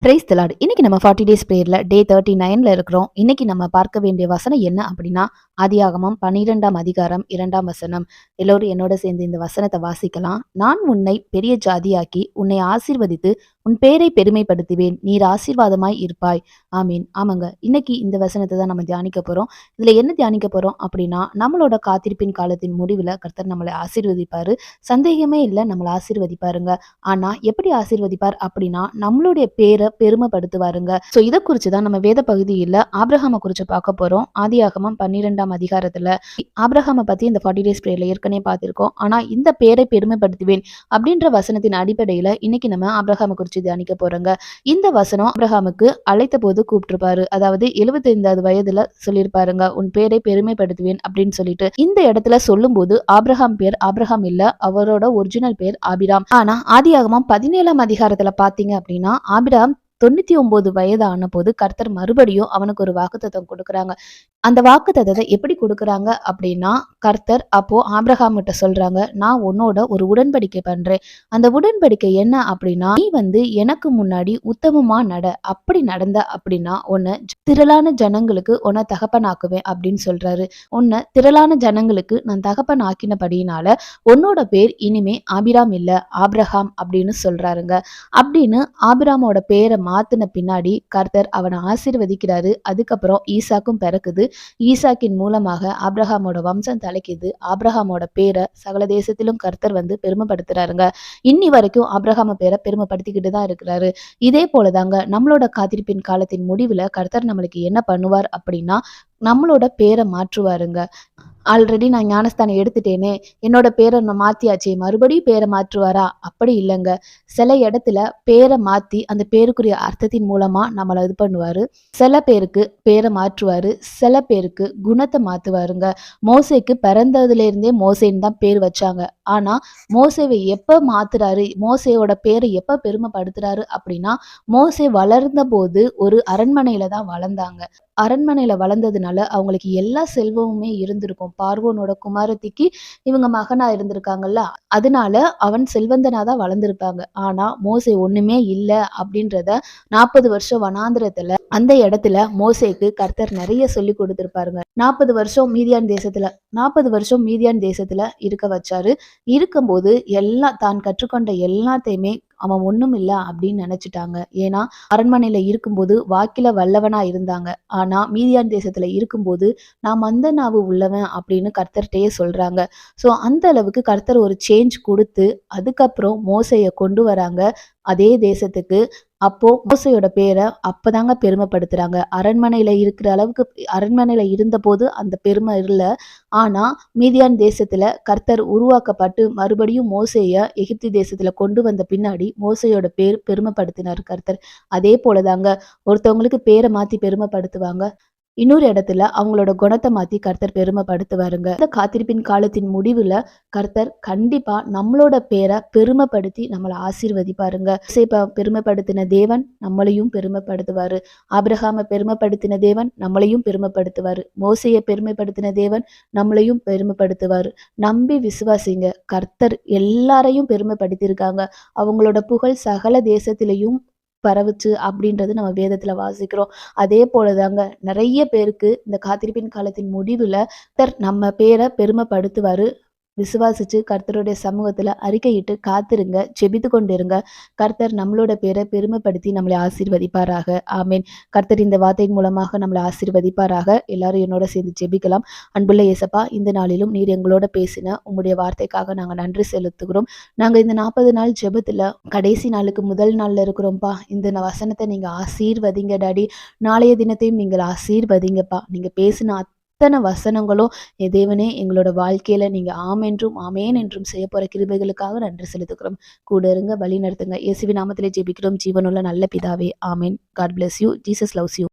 Praise the Lord. இன்னைக்கு நம்ம 40 days பிரேயர்ல டே 39ல இருக்கிறோம். இன்னைக்கு நம்ம பார்க்க வேண்டிய வசனம் என்ன அப்படின்னா, ஆதியாகமம் 12ஆம் அதிகாரம் 2ஆம் வசனம். எல்லோரும் என்னோட சேர்ந்து இந்த வசனத்தை வாசிக்கலாம். நான் உன்னை பெரிய ஜாதியாக்கி உன்னை ஆசீர்வதித்து உன் பேரை பெருமைப்படுத்துவேன். நீர் ஆசீர்வாதமாய் இருப்பாய். ஆமீன். ஆமாங்க. இன்னைக்கு இந்த வசனத்தை தான் நம்ம தியானிக்க போறோம். இதுல என்ன தியானிக்க போறோம் அப்படின்னா, நம்மளோட காத்திருப்பின் காலத்தின் முடிவுல கர்த்தர் நம்மளை ஆசீர்வதிப்பாரு. சந்தேகமே இல்லை, நம்மளை ஆசீர்வதிப்பாருங்க. ஆனா எப்படி ஆசீர்வதிப்பார் அப்படின்னா, நம்மளுடைய பேரை பெருமைப்படுத்துவாருங்க. சோ இதை குறிச்சு தான் நம்ம வேத பகுதியில ஆபிரகாம குறிச்சு பார்க்க போறோம். ஆதியாகமம் 12ஆம் அதிகாரத்துல ஆபிரகாம பத்தி இந்த 40 டேஸ் பிரேயர்ல ஏற்கனவே பார்த்திருக்கோம். ஆனா இந்த பேரை பெருமைப்படுத்துவேன் அப்படின்ற வசனத்தின் அடிப்படையில இன்னைக்கு நம்ம ஆபிரகாம குறிச்சு தியானிக்க போறோங்க. இந்த வசனம் ஆபிரகாமுக்கு அழைத்த போது கூப்பிட்டிருப்பாரு. அதாவது 75வது வயதுல சொல்லியிருப்பாருங்க, உன் பேரை பெருமைப்படுத்துவேன் அப்படின்னு சொல்லிட்டு. இந்த இடத்துல சொல்லும் போது ஆபிரகாம் பேர் ஆபிரகாம் இல்ல, அவரோட ஒரிஜினல் பேர் ஆபிராம். ஆனா ஆதியாகமம் 17ஆம் அதிகாரத்துல பாத்தீங்க அப்படின்னா, ஆபிராம் 99 வயது ஆன போது கர்த்தர் மறுபடியும் அவனுக்கு ஒரு வாக்குத்தத்தம் கொடுக்குறாங்க. அந்த வாக்குத்தத்தத்தை எப்படி கொடுக்குறாங்க அப்படின்னா, கர்த்தர் அப்போ ஆபிரகாம் கிட்ட சொல்றாங்க, நான் உன்னோட ஒரு உடன்படிக்கை பண்றேன். அந்த உடன்படிக்கை என்ன அப்படின்னா, நீ எனக்கு முன்னாடி உத்தமமா நட. அப்படி நடந்த அப்படின்னா உன்னை திரளான ஜனங்களுக்கு உன்னை தகப்பனாக்குவேன் அப்படின்னு சொல்றாரு. உன்னை திரளான ஜனங்களுக்கு நான் தகப்பன் ஆக்கினபடியினால உன்னோட பேர் இனிமே ஆபிராம் இல்ல, ஆபிரகாம் அப்படின்னு சொல்றாருங்க. அப்படின்னு ஆபிராமோட பேரை மாத்தின பின்னாடி கர்த்தர் அவனை ஆசீர்வதிக்கிறாரு. அதுக்கப்புறம் ஈசாக்கும் பிறக்குது. ஈசாக்கின் மூலமாக ஆபிரகாமோட வம்சம் தலைக்குது. ஆபிரகாமோட பேரை சகல தேசத்திலும் கர்த்தர் பெருமைப்படுத்துறாருங்க. இன்னி வரைக்கும் ஆபிரகாம பேரை பெருமைப்படுத்திக்கிட்டு தான் இருக்கிறாரு. இதே போலதாங்க நம்மளோட காத்திருப்பின் காலத்தின் முடிவுல கர்த்தர் நம்மளுக்கு என்ன பண்ணுவார் அப்படின்னா, நம்மளோட பேரை மாற்றுவாருங்க. ஆல்ரெடி நான் ஞானஸ்தானம் எடுத்துட்டேனே, என்னோட பேரை நான் மாத்தியாச்சே, மறுபடியும் பேரை மாற்றுவாரா? அப்படி இல்லைங்க. சில இடத்துல பேரை மாத்தி அந்த பேருக்குரிய அர்த்தத்தின் மூலமா நம்மளை இது பண்ணுவாரு. சில பேருக்கு பேரை மாற்றுவாரு, சில பேருக்கு குணத்தை மாத்துவாருங்க. மோசேக்கு பிறந்ததுல இருந்தே மோசேன்னு தான் பேர் வச்சாங்க. ஆனா மோசேவை எப்ப மாத்துறாரு, மோசேயோட பேரை எப்ப பெருமைப்படுத்துறாரு அப்படின்னா, மோசே வளர்ந்த போது ஒரு அரண்மனையில தான் வளர்ந்தாங்க. அரண்மனையில வளர்ந்ததுனால அவங்களுக்கு எல்லா செல்வமுமே இருந்திருக்கும். பார்வோனோட குமாரத்திக்கு இவங்க மகனா இருந்திருக்காங்கல்ல, அதனால அவன் செல்வந்தனா தான் வளர்ந்திருப்பாங்க. ஆனா மோசே ஒண்ணுமே இல்ல அப்படின்றத 40 வருஷம் வனாந்திரத்துல அந்த இடத்துல மோசேக்கு கர்த்தர் நிறைய சொல்லி கொடுத்திருப்பாருங்க. 40 வருஷம் மீதியான் தேசத்துல இருக்க வச்சாரு. இருக்கும்போது தான் கற்றுக்கொண்ட எல்லாத்தையுமே அவன் ஒண்ணும் இல்ல அப்படின்னு நினைச்சிட்டாங்க. ஏன்னா அரண்மனையில இருக்கும்போது வாக்கில வல்லவனா இருந்தாங்க. ஆனா மீதியான் தேசத்துல இருக்கும்போது நான் மந்த நாவு உள்ளவன் அப்படின்னு கர்த்தர்கிட்டயே சொல்றாங்க. சோ அந்த அளவுக்கு கர்த்தர் ஒரு சேஞ்ச் கொடுத்து அதுக்கப்புறம் மோசைய கொண்டு வராங்க அதே தேசத்துக்கு. அப்போ மோசையோட பேரை அப்பதாங்க பெருமைப்படுத்துறாங்க. அரண்மனையில இருக்கிற அளவுக்கு அரண்மனையில இருந்த போது அந்த பெருமை இல்ல. ஆனா மீதியான் தேசத்துல கர்த்தர் உருவாக்கப்பட்டு மறுபடியும் மோசேய எகிப்து தேசத்துல கொண்டு வந்த பின்னாடி மோசையோட பேர் பெருமைப்படுத்தினார் கர்த்தர். அதே போலதாங்க ஒருத்தவங்களுக்கு பேரை மாத்தி பெருமைப்படுத்துவாங்க, இன்னொரு இடத்துல அவங்களோட குணத்தை மாத்தி கர்த்தர் பெருமைப்படுத்துவாருங்க. இந்த காத்திருப்பின் காலத்தின் முடிவுல கர்த்தர் கண்டிப்பா நம்மளோட பேரை பெருமைப்படுத்தி நம்மளை ஆசீர்வதிப்பாருங்க. பெருமைப்படுத்தின தேவன் நம்மளையும் பெருமைப்படுத்துவாரு. ஆபிரகாம பெருமைப்படுத்தின தேவன் நம்மளையும் பெருமைப்படுத்துவாரு. மோசையை பெருமைப்படுத்தின தேவன் நம்மளையும் பெருமைப்படுத்துவாரு. நம்பி விசுவாசிங்க. கர்த்தர் எல்லாரையும் பெருமைப்படுத்தியிருக்காங்க. அவங்களோட புகழ் சகல தேசத்திலையும் பரவுச்சு அப்படின்றது நம்ம வேதத்துல வாசிக்கிறோம். அதே போலதாங்க நிறைய பேருக்கு இந்த காத்திருப்பின் காலத்தின் முடிவுல நம்ம பேரை பெருமைப்படுத்துவாரு. விசுவாசிச்சு கர்த்தருடைய சமூகத்துல அறிக்கையிட்டு காத்திருங்க, ஜெபித்து கொண்டிருங்க. கர்த்தர் நம்மளோட பேரை பெருமைப்படுத்தி நம்மளை ஆசீர்வதிப்பாராக. ஆமேன். கர்த்தர் இந்த வார்த்தையின் மூலமாக நம்மளை ஆசீர்வதிப்பாராக. எல்லாரும் என்னோட சேர்ந்து ஜெபிக்கலாம். அன்புள்ள இயேசப்பா, இந்த நாளிலும் நீர் எங்களோட பேசின உங்களுடைய வார்த்தைக்காக நாங்க நன்றி செலுத்துகிறோம். நாங்க இந்த 40 நாள் ஜெபத்துல கடைசி நாளுக்கு முதல் நாள்ல இருக்கிறோம்ப்பா. இந்த வசனத்தை நீங்க ஆசீர்வதிங்க டாடி. நாளைய தினத்தையும் நீங்கள் ஆசீர்வதிங்கப்பா. நீங்க பேசின அத்தனை வசனங்களும் தேவனே எங்களோட வாழ்க்கையில நீங்க ஆம் என்றும் ஆமேன் என்றும் செய்ய போற கிருபைகளுக்காக நன்றி செலுத்துகிறோம். கூட இருங்க, வழி நடத்துங்க. இயேசுவின் நாமத்திலே ஜெபிக்கிறோம் ஜீவனுள்ள நல்ல பிதாவே. ஆமேன். God bless you. Jesus loves you.